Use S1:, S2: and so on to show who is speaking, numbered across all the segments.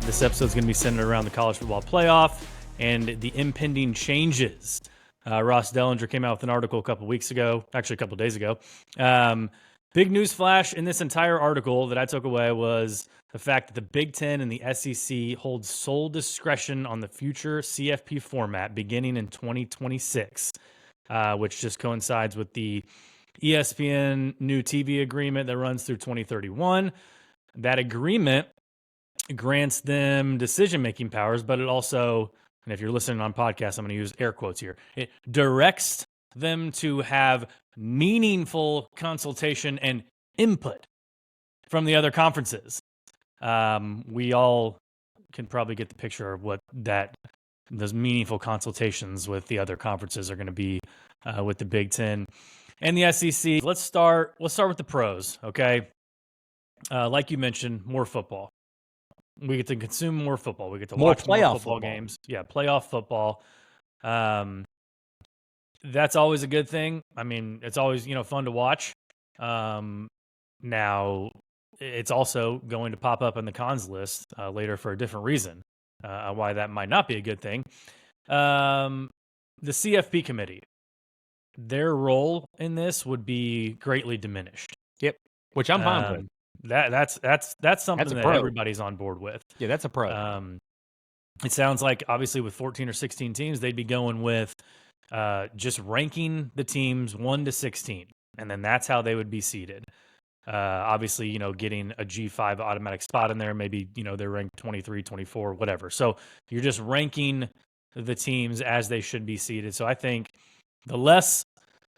S1: This episode is going to be centered around the college football playoff and the impending changes. Ross Dellinger came out with an article a couple days ago. Big news flash in this entire article that I took away was the fact that the Big Ten and the SEC hold sole discretion on the future CFP format beginning in 2026, which just coincides with the ESPN new TV agreement that runs through 2031. That agreement grants them decision-making powers, but it also, and if you're listening on podcasts, I'm going to use air quotes here, it directs them to have meaningful consultation and input from the other conferences. We all can probably get the picture of what those meaningful consultations with the other conferences are going to be with the Big Ten and the SEC. Let's start with the pros, okay? Like you mentioned, more football. We get to consume more football. We get to watch more football games. Yeah, playoff football. That's always a good thing. I mean, it's always, fun to watch. Now, it's also going to pop up in the cons list later for a different reason, why that might not be a good thing. The CFP committee, their role in this would be greatly diminished.
S2: Yep, which I'm fine with.
S1: That's something that everybody's on board with.
S2: Yeah, that's a pro.
S1: It sounds like obviously with 14 or 16 teams, they'd be going with just ranking the teams 1 to 16, and then that's how they would be seeded. Obviously, getting a G5 automatic spot in there, maybe, they're ranked 23, 24, whatever. So you're just ranking the teams as they should be seeded. So I think the less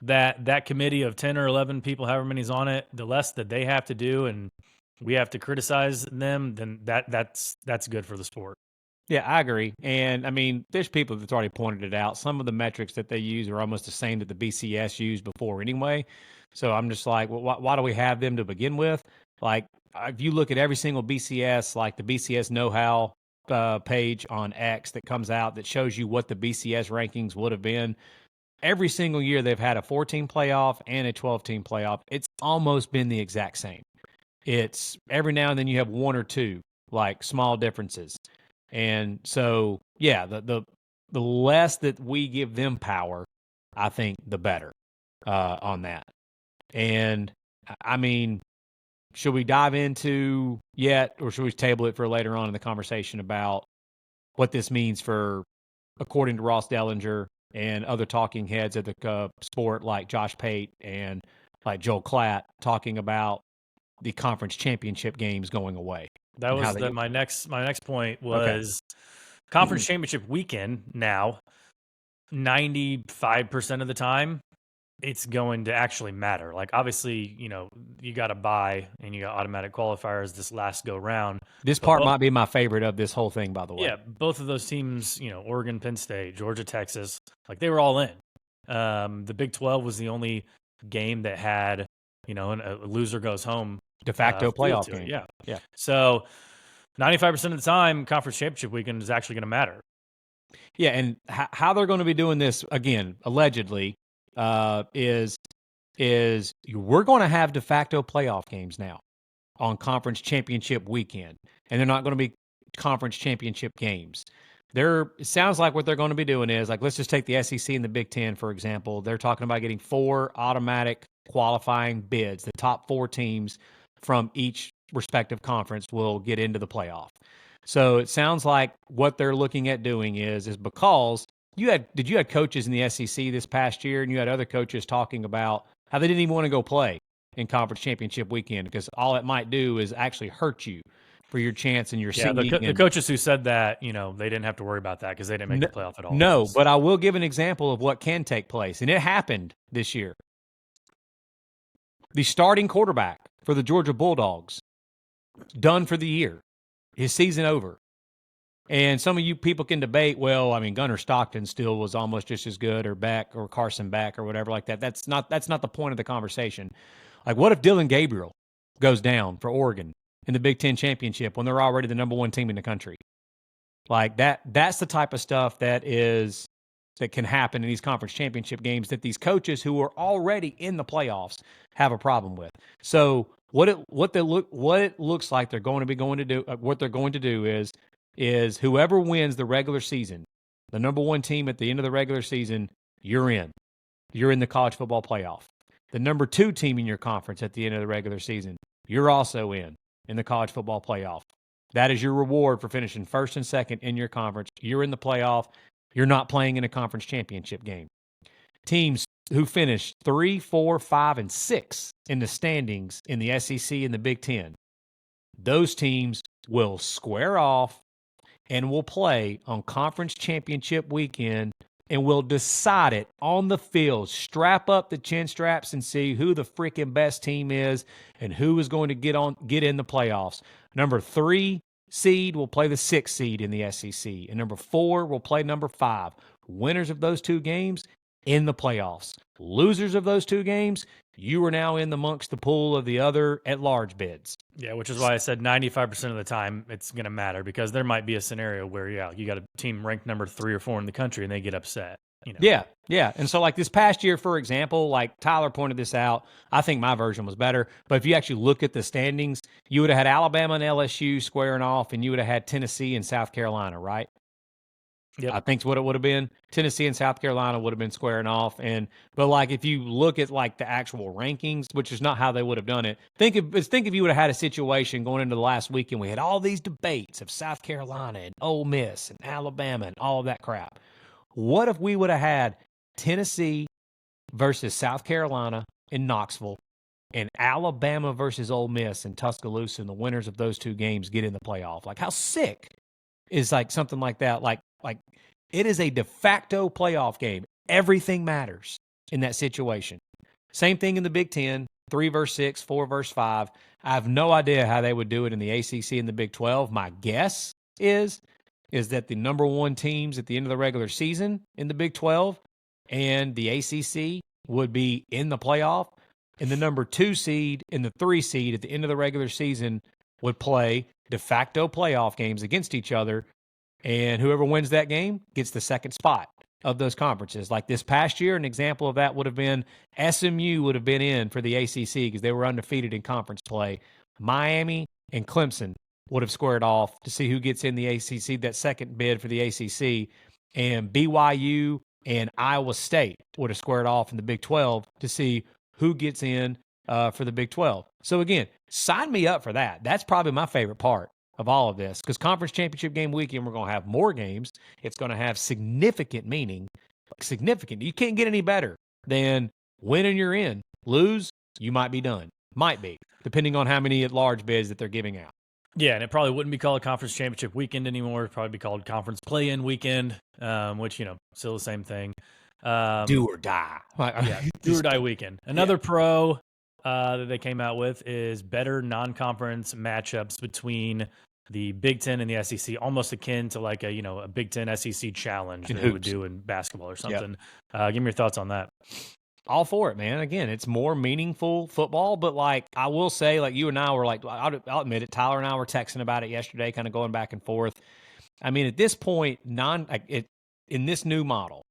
S1: that committee of 10 or 11 people, however many's on it, the less that they have to do and we have to criticize them, then that's good for the sport.
S2: Yeah, I agree. And I mean, there's people that's already pointed it out. Some of the metrics that they use are almost the same that the BCS used before anyway. So I'm just like, well, why do we have them to begin with? Like, if you look at every single BCS, like the BCS know-how page on X that comes out that shows you what the BCS rankings would have been, every single year they've had a 14 playoff and a 12-team playoff. It's almost been the exact same. It's every now and then you have one or two, like small differences. And so, yeah, the less that we give them power, I think the better on that. And, I mean, should we dive into yet, or should we table it for later on in the conversation about what this means for, according to Ross Dellinger and other talking heads of the sport like Josh Pate and like Joel Klatt talking about the conference championship games going away?
S1: That was my next point was conference championship weekend. Now, 95% of the time, it's going to actually matter. Like, obviously, you got to bye and you got automatic qualifiers this last go round.
S2: This part might be my favorite of this whole thing, by the way.
S1: Yeah, both of those teams, Oregon, Penn State, Georgia, Texas, like they were all in. The Big 12 was the only game that had, a loser goes home.
S2: De facto playoff game.
S1: Yeah. So 95% of the time, conference championship weekend is actually going to matter.
S2: Yeah, and how they're going to be doing this, again, allegedly, is we're going to have de facto playoff games now on conference championship weekend, and they're not going to be conference championship games. It sounds like what they're going to be doing is, like, let's just take the SEC and the Big Ten, for example. They're talking about getting 4 automatic qualifying bids. The top 4 teams from each respective conference will get into the playoff. So it sounds like what they're looking at doing is because you had coaches in the SEC this past year, and you had other coaches talking about how they didn't even want to go play in conference championship weekend because all it might do is actually hurt you for your chance and your seeding.
S1: The coaches who said that, they didn't have to worry about that because they didn't make the playoff at all.
S2: No, but I will give an example of what can take place, and it happened this year. The starting quarterback for the Georgia Bulldogs, done for the year. His season over. And some of you people can debate, well, I mean, Gunnar Stockton still was almost just as good, or Beck, or Carson Beck, or whatever like that. That's not the point of the conversation. Like, what if Dylan Gabriel goes down for Oregon in the Big Ten championship when they're already the number 1 team in the country? Like, that's the type of stuff that can happen in these conference championship games that these coaches who are already in the playoffs have a problem with. So what it looks like what they're going to do is is whoever wins the regular season, the number one team at the end of the regular season, you're in. You're in the college football playoff. The number two team in your conference at the end of the regular season, you're also in the college football playoff. That is your reward for finishing first and second in your conference. You're in the playoff. You're not playing in a conference championship game. Teams who finish 3, 4, 5, and 6 in the standings in the SEC and the Big Ten, those teams will square off and will play on conference championship weekend and will decide it on the field. Strap up the chin straps and see who the freaking best team is and who is going to get in the playoffs. Number 3 seed will play the 6 seed in the SEC, and number 4 will play number 5. Winners of those two games in the playoffs. Losers of those two games, you are now in amongst the pool of the other at-large bids.
S1: Yeah, which is why I said 95% of the time it's going to matter, because there might be a scenario where, you got a team ranked number 3 or 4 in the country and they get upset.
S2: Yeah. And so, like, this past year, for example, like Tyler pointed this out, I think my version was better. But if you actually look at the standings, you would have had Alabama and LSU squaring off, and you would have had Tennessee and South Carolina, right?
S1: Yep.
S2: I think's what it would have been. Tennessee and South Carolina would have been squaring off. But like, if you look at like the actual rankings, which is not how they would have done it, think if you would have had a situation going into the last weekend, we had all these debates of South Carolina and Ole Miss and Alabama and all of that crap. What if we would have had Tennessee versus South Carolina in Knoxville and Alabama versus Ole Miss in Tuscaloosa, and the winners of those two games get in the playoff? Like, how sick is like something like that? Like it is a de facto playoff game. Everything matters in that situation. Same thing in the Big Ten, 3 versus 6, 4 versus 5. I have no idea how they would do it in the ACC and the Big 12. My guess is that the number 1 teams at the end of the regular season in the Big 12 and the ACC would be in the playoff, and the number 2 seed and the 3 seed at the end of the regular season would play de facto playoff games against each other, and whoever wins that game gets the second spot of those conferences. Like this past year, an example of that would have been SMU would have been in for the ACC because they were undefeated in conference play. Miami and Clemson would have squared off to see who gets in the ACC, that second bid for the ACC, and BYU and Iowa State would have squared off in the Big 12 to see who gets in for the Big 12. So again, sign me up for that. That's probably my favorite part of all of this, because conference championship game weekend, we're going to have more games. It's going to have significant meaning. Significant. You can't get any better than win and you're in. Lose, you might be done. Might be, depending on how many at-large bids that they're giving out.
S1: Yeah, and it probably wouldn't be called conference championship weekend anymore. It'd probably be called conference play-in weekend, which, still the same thing.
S2: Do or die.
S1: Do or die weekend. Another pro that they came out with is better non-conference matchups between the Big Ten and the SEC, almost akin to like a Big Ten SEC challenge that they would do in basketball or something. Yep. Give me your thoughts on that.
S2: All for it, man. Again, it's more meaningful football, but like I will say, like you and I were like, I'll admit it, Tyler and I were texting about it yesterday, kind of going back and forth. I mean, at this point, in this new model,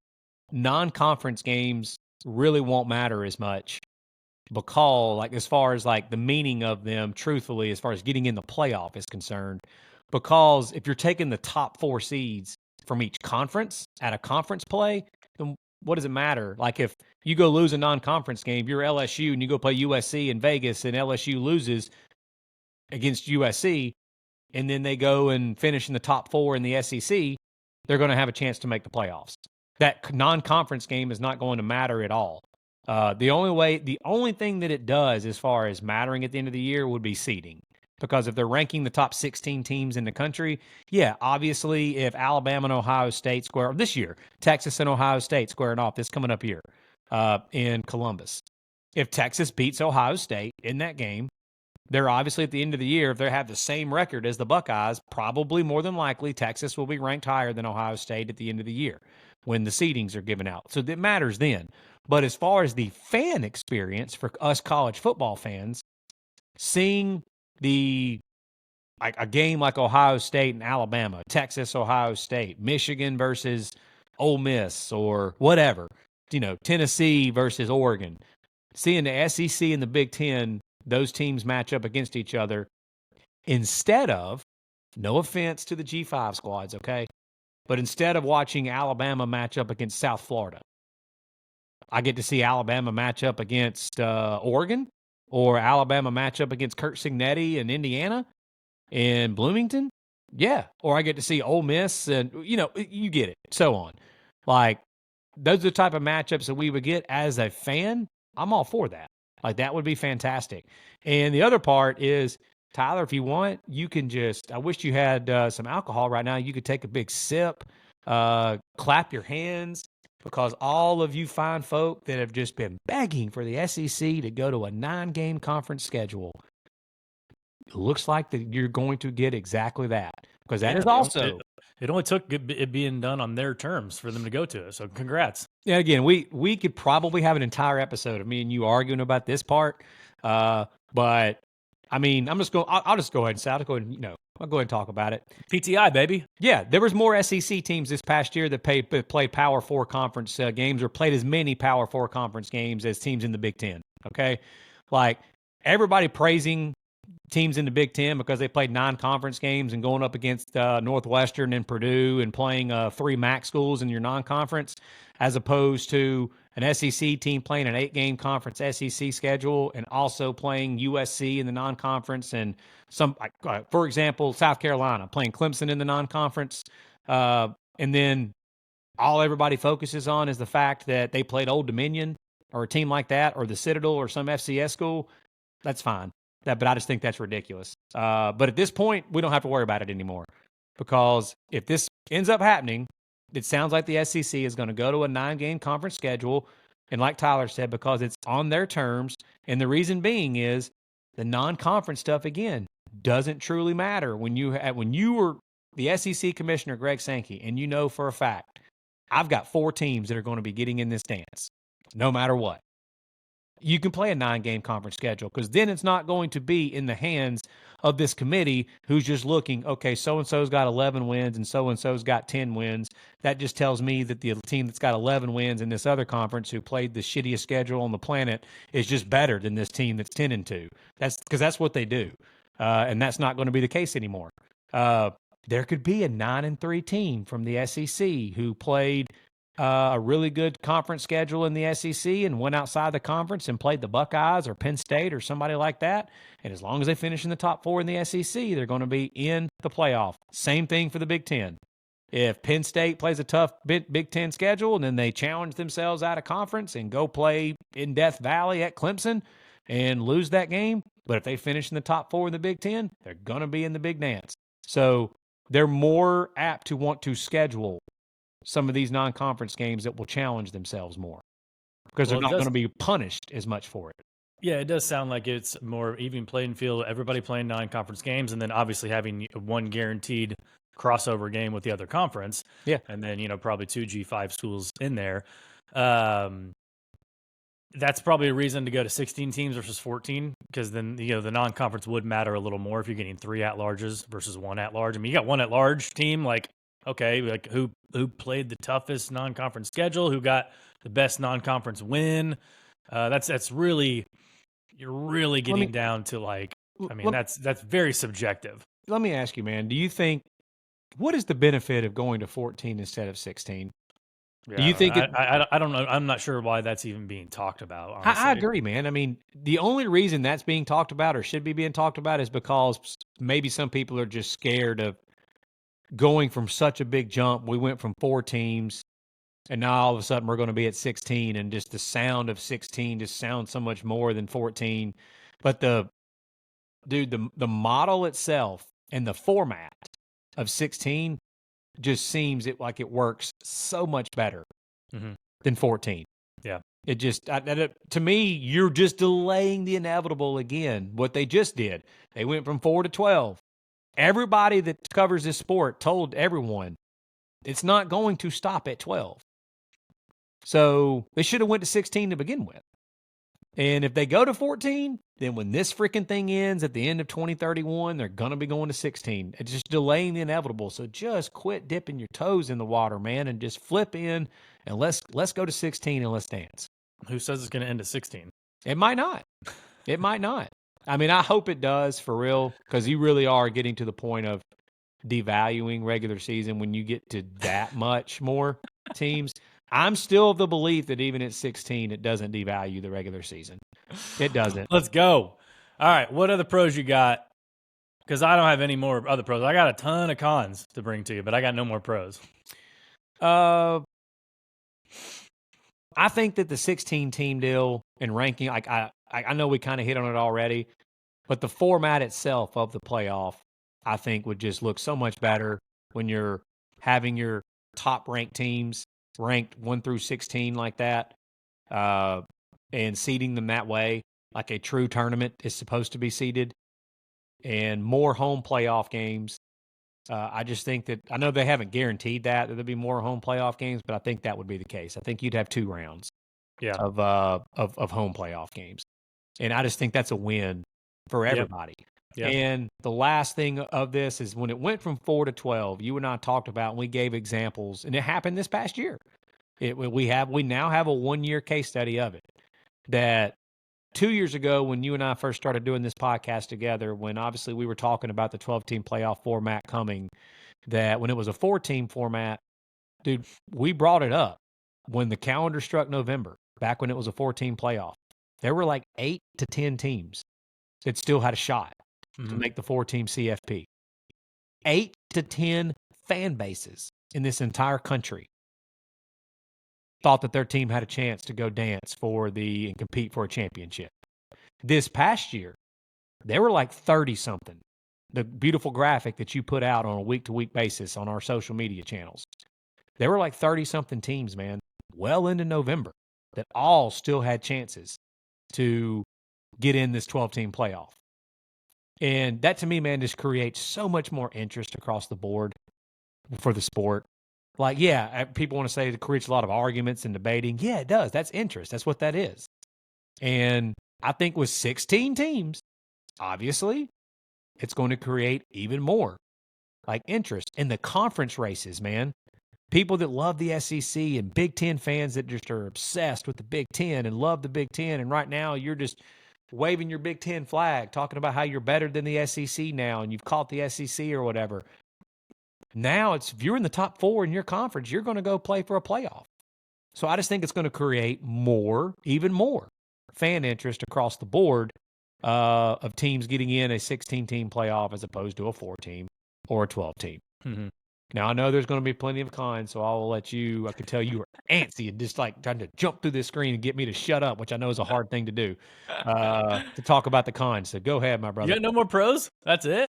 S2: non-conference games really won't matter as much, because like as far as like the meaning of them, truthfully, as far as getting in the playoff is concerned, because if you're taking the top 4 seeds from each conference at a conference play, then what does it matter? Like if you go lose a non-conference game, you're LSU and you go play USC in Vegas and LSU loses against USC, and then they go and finish in the top 4 in the SEC, they're going to have a chance to make the playoffs. That non-conference game is not going to matter at all. The only thing that it does as far as mattering at the end of the year would be seeding. Because if they're ranking the top 16 teams in the country, yeah, obviously if Alabama and Ohio State square this year, Texas and Ohio State squaring off this coming up year in Columbus. If Texas beats Ohio State in that game, they're obviously at the end of the year, if they have the same record as the Buckeyes, probably more than likely Texas will be ranked higher than Ohio State at the end of the year when the seedings are given out. So that matters then. But as far as the fan experience for us college football fans, seeing a game like Ohio State and Alabama, Texas, Ohio State, Michigan versus Ole Miss, or whatever, Tennessee versus Oregon, seeing the SEC and the Big Ten, those teams match up against each other, instead of No offense to the G5 squads, okay? But instead of watching Alabama match up against South Florida, I get to see Alabama match up against Oregon, or Alabama match up against Kurt Signetti in Indiana and Bloomington. Yeah. Or I get to see Ole Miss and, you get it, so on. Like, those are the type of matchups that we would get as a fan. I'm all for that. Like, that would be fantastic. And the other part is, Tyler, if you want, you can just, I wish you had some alcohol right now. You could take a big sip, clap your hands, because all of you fine folk that have just been begging for the SEC to go to a 9-game conference schedule, it looks like that you're going to get exactly that. Because that is also...
S1: It only took it being done on their terms for them to go to it. So congrats.
S2: Yeah, again, we could probably have an entire episode of me and you arguing about this part. But I mean, I'll just go ahead and say, I'll go ahead and talk about it.
S1: PTI, baby.
S2: Yeah, there was more SEC teams this past year that played Power 4 conference games, or played as many Power 4 conference games as teams in the Big Ten. Okay, like, everybody praising teams in the Big Ten because they played 9 conference games and going up against Northwestern and Purdue and playing 3 MAC schools in your non-conference, as opposed to an SEC team playing an 8-game conference SEC schedule and also playing USC in the non-conference, and some, for example, South Carolina playing Clemson in the non-conference, and then all everybody focuses on is the fact that they played Old Dominion or a team like that, or the Citadel or some FCS school. That's fine. But I just think that's ridiculous. But at this point, we don't have to worry about it anymore, because if this ends up happening, it sounds like the SEC is going to go to a 9-game conference schedule. And like Tyler said, because it's on their terms. And the reason being is the non-conference stuff, again, doesn't truly matter. When you were the SEC commissioner, Greg Sankey, and you know for a fact, I've got 4 teams that are going to be getting in this dance, no matter what. You can play a 9-game conference schedule, because then it's not going to be in the hands of this committee who's just looking, okay, so-and-so's got 11 wins and so-and-so's got 10 wins. That just tells me that the team that's got 11 wins in this other conference, who played the shittiest schedule on the planet, is just better than this team that's 10-2. That's because that's what they do. And that's not going to be the case anymore. There could be a 9-3 team from the SEC who played a really good conference schedule in the SEC and went outside the conference and played the Buckeyes or Penn State or somebody like that. And as long as they finish in the top 4 in the SEC, they're going to be in the playoff. Same thing for the Big Ten. If Penn State plays a tough Big Ten schedule and then they challenge themselves out of conference and go play in Death Valley at Clemson and lose that game, but if they finish in the top 4 in the Big Ten, they're going to be in the big dance. So they're more apt to want to schedule some of these non-conference games that will challenge themselves more, because they're not going to be punished as much for it.
S1: Yeah, it does sound like it's more even playing field, everybody playing non-conference games, and then obviously having one guaranteed crossover game with the other conference.
S2: Yeah.
S1: And then, probably 2 G5 schools in there. That's probably a reason to go to 16 teams versus 14, because then, the non-conference would matter a little more if you're getting 3 at-larges versus 1 at-large. I mean, you got 1 at-large team, like, okay, like who played the toughest non-conference schedule, who got the best non-conference win. That's really, you're really getting down to, like, I mean, that's very subjective.
S2: Let me ask you, man, do you think, what is the benefit of going to 14 instead of 16?
S1: Yeah,
S2: do you think
S1: I don't know. I'm not sure why that's even being talked about, honestly.
S2: I agree, man. I mean, the only reason that's being talked about, or should be being talked about, is because maybe some people are just scared of going from such a big jump. We went from 4 teams, and now all of a sudden we're going to be at 16, and just the sound of 16 just sounds so much more than 14. But the model itself and the format of 16 just seems like it works so much better than 14.
S1: Yeah.
S2: It just, to me, you're just delaying the inevitable again. What they just did, they went from 4 to 12. Everybody that covers this sport told everyone it's not going to stop at 12. So they should have went to 16 to begin with. And if they go to 14, then when this freaking thing ends at the end of 2031, they're going to be going to 16. It's just delaying the inevitable. So just quit dipping your toes in the water, man, and just flip in, and let's go to 16 and let's dance.
S1: Who says it's going to end at 16?
S2: It might not. It might not. I mean, I hope it does, for real, because you really are getting to the point of devaluing regular season when you get to that much more teams. I'm still of the belief that even at 16, it doesn't devalue the regular season. It doesn't.
S1: Let's go. All right. What other pros you got? Because I don't have any more other pros. I got a ton of cons to bring to you, but I got no more pros.
S2: I think that the 16 team deal and ranking, I know we kind of hit on it already, but the format itself of the playoff, I think would just look so much better when you're having your top ranked teams ranked 1 through 16 like that, and seeding them that way, like a true tournament is supposed to be seeded, and more home playoff games. I just think that I know they haven't guaranteed that there'll be more home playoff games, but I think that would be the case. I think you'd have 2 rounds of home playoff games, and I just think that's a win for everybody. Yep. And the last thing of this is when it went from 4 to 12, you and I talked about, and we gave examples, and it happened this past year. We now have a 1-year case study of it. That 2 years ago, when you and I first started doing this podcast together, when obviously we were talking about the 12-team playoff format coming, that when it was a 4-team format, dude, we brought it up when the calendar struck November, back when it was a 4-team playoff. There were like 8 to 10 teams that still had a shot to make the 4-team CFP. 8 to 10 fan bases in this entire country thought that their team had a chance to go dance and compete for a championship. This past year, there were like 30-something. The beautiful graphic that you put out on a week-to-week basis on our social media channels. There were like 30-something teams, man, well into November, that all still had chances to get in this 12-team playoff. And that, to me, man, just creates so much more interest across the board for the sport. Like, yeah, people want to say it creates a lot of arguments and debating. Yeah, it does. That's interest. That's what that is. And I think with 16 teams, obviously, it's going to create even more like interest in the conference races, man. People that love the SEC and Big Ten fans that just are obsessed with the Big Ten and love the Big Ten. And right now you're just waving your Big Ten flag, talking about how you're better than the SEC now and you've caught the SEC or whatever. Now if you're in the top 4 in your conference, you're going to go play for a playoff. So I just think it's going to create even more fan interest across the board of teams getting in a 16-team playoff as opposed to a 4-team or a 12-team.
S1: Mm-hmm.
S2: Now, I know there's going to be plenty of cons, so I can tell you are antsy and just like trying to jump through this screen and get me to shut up, which I know is a hard thing to do, to talk about the cons. So go ahead, my brother.
S1: You got no more pros? That's it?